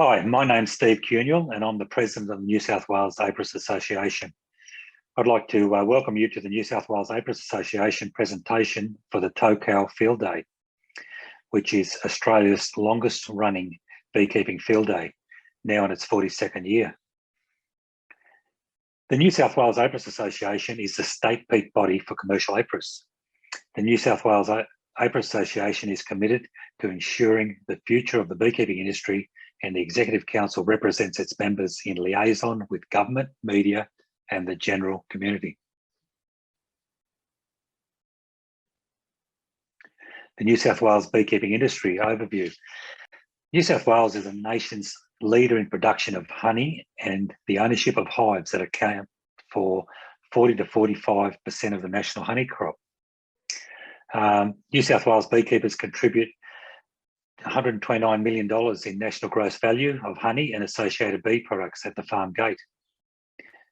Hi, my name's Steve Cunial and I'm the President of the New South Wales Apiarists Association. I'd like to welcome you to the New South Wales Apiarists Association presentation for the Tokau Field Day, which is Australia's longest running beekeeping field day, now in its 42nd year. The New South Wales Apiarists Association is the state peak body for commercial apiarists. The New South Wales Apiarists Association is committed to ensuring the future of the beekeeping industry, and the Executive Council represents its members in liaison with government, media, and the general community. The New South Wales beekeeping industry overview. New South Wales is the nation's leader in production of honey and the ownership of hives that account for 40 to 45% of the national honey crop. New South Wales beekeepers contribute $129 million in national gross value of honey and associated bee products at the farm gate,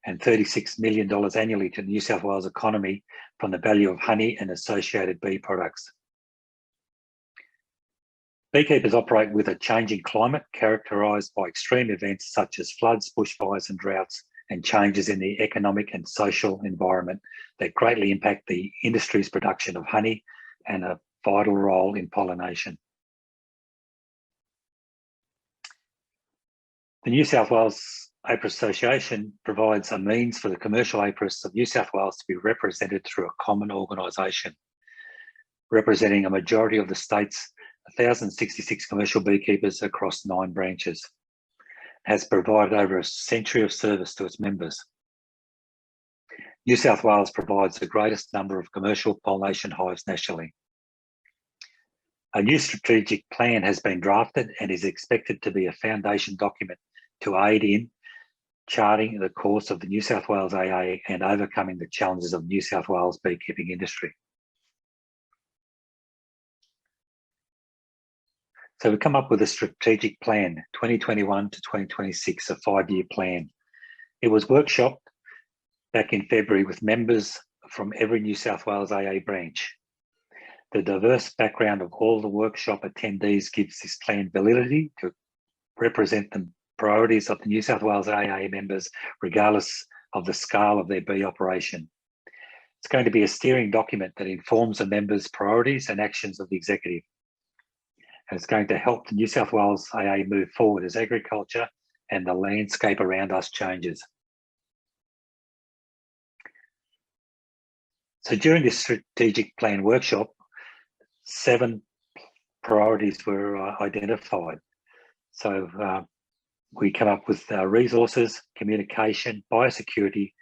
and $36 million annually to the New South Wales economy from the value of honey and associated bee products. Beekeepers operate with a changing climate characterised by extreme events such as floods, bushfires and droughts, and changes in the economic and social environment that greatly impact the industry's production of honey and a vital role in pollination. The New South Wales Apiarists Association provides a means for the commercial apiarists of New South Wales to be represented through a common organisation, representing a majority of the state's 1,066 commercial beekeepers across 9 branches. It has provided over a century of service to its members. New South Wales provides the greatest number of commercial pollination hives nationally. A new strategic plan has been drafted and is expected to be a foundation document to aid in charting the course of the New South Wales AA and overcoming the challenges of New South Wales beekeeping industry. So we come up with a strategic plan, 2021 to 2026, a 5-year plan. It was workshopped back in February with members from every New South Wales AA branch. The diverse background of all the workshop attendees gives this plan validity to represent the priorities of the New South Wales AA members, regardless of the scale of their bee operation. It's going to be a steering document that informs the members' priorities and actions of the executive. And it's going to help the New South Wales AA move forward as agriculture and the landscape around us changes. So during this strategic plan workshop, 7 priorities were identified. So we come up with resources, communication, biosecurity,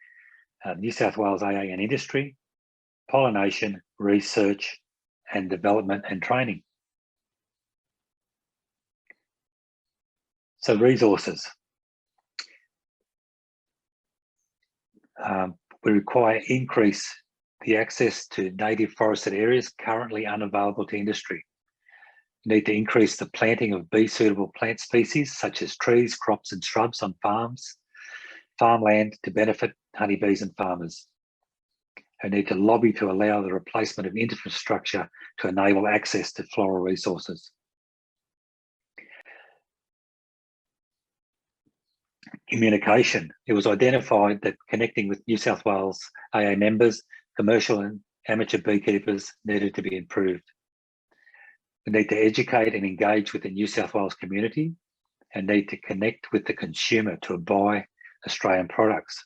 New South Wales AA and Industry, pollination, research and development and training. So resources. We require increase the access to native forested areas currently unavailable to industry. We need to increase the planting of bee-suitable plant species such as trees, crops and shrubs on farmland to benefit honeybees and farmers. We need to lobby to allow the replacement of infrastructure to enable access to floral resources. Communication. It was identified that connecting with New South Wales AA members, commercial and amateur beekeepers needed to be improved. We need to educate and engage with the New South Wales community and need to connect with the consumer to buy Australian products.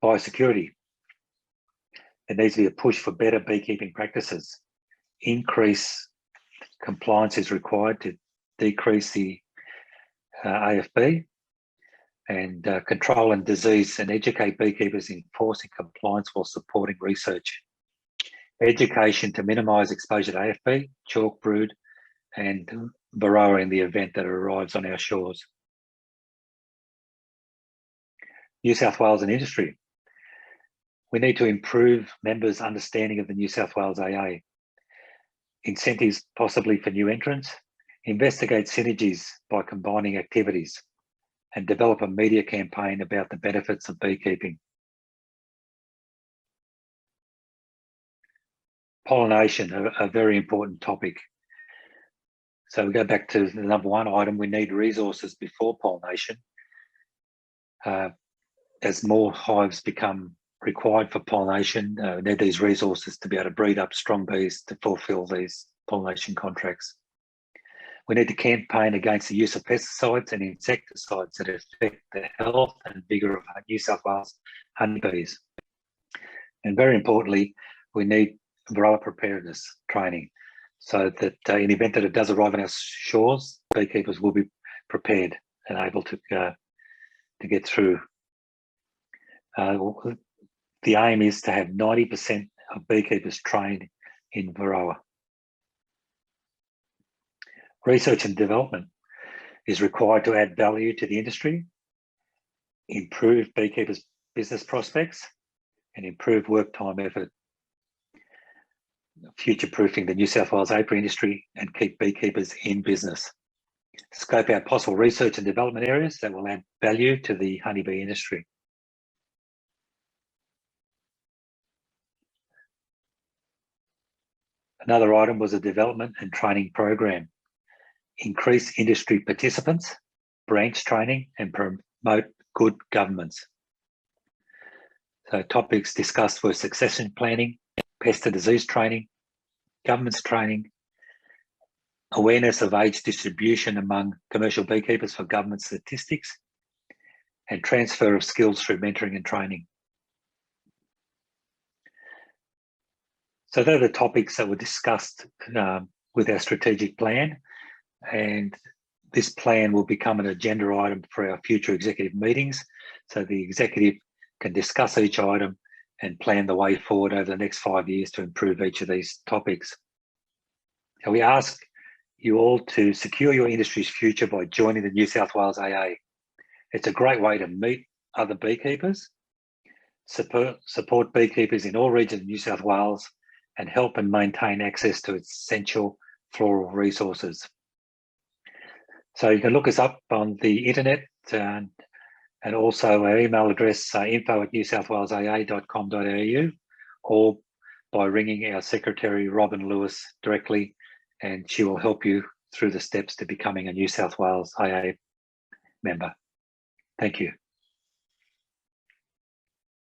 Biosecurity. There needs to be a push for better beekeeping practices. Increase compliance is required to decrease the AFB, and control and disease and educate beekeepers in enforcing compliance while supporting research. Education to minimise exposure to AFB, chalk brood and varroa in the event that it arrives on our shores. New South Wales and Industry. We need to improve members' understanding of the New South Wales AA. Incentives possibly for new entrants. Investigate synergies by combining activities and develop a media campaign about the benefits of beekeeping. Pollination, a very important topic. So we go back to the number one item, we need resources before pollination. As more hives become required for pollination, we need these resources to be able to breed up strong bees to fulfill these pollination contracts. We need to campaign against the use of pesticides and insecticides that affect the health and vigour of New South Wales honeybees. And very importantly, we need varroa preparedness training so that in the event that it does arrive on our shores, beekeepers will be prepared and able to get through. The aim is to have 90% of beekeepers trained in varroa. Research and development is required to add value to the industry, improve beekeepers' business prospects, and improve work time effort, future-proofing the New South Wales apiary industry and keep beekeepers in business. Scope out possible research and development areas that will add value to the honeybee industry. Another item was a development and training program. Increase industry participants, branch training, and promote good governance. So topics discussed were succession planning, pest and disease training, governance training, awareness of age distribution among commercial beekeepers for government statistics, and transfer of skills through mentoring and training. So they're the topics that were discussed with our strategic plan, and this plan will become an agenda item for our future executive meetings, so the executive can discuss each item and plan the way forward over the next 5 years to improve each of these topics. So we ask you all to secure your industry's future by joining the New South Wales AA. It's a great way to meet other beekeepers, support beekeepers in all regions of New South Wales, and help and maintain access to essential floral resources. So you can look us up on the internet and also our email address, info@newsouthwalesaa.com.au, or by ringing our secretary, Robin Lewis, directly, and she will help you through the steps to becoming a New South Wales AA member. Thank you.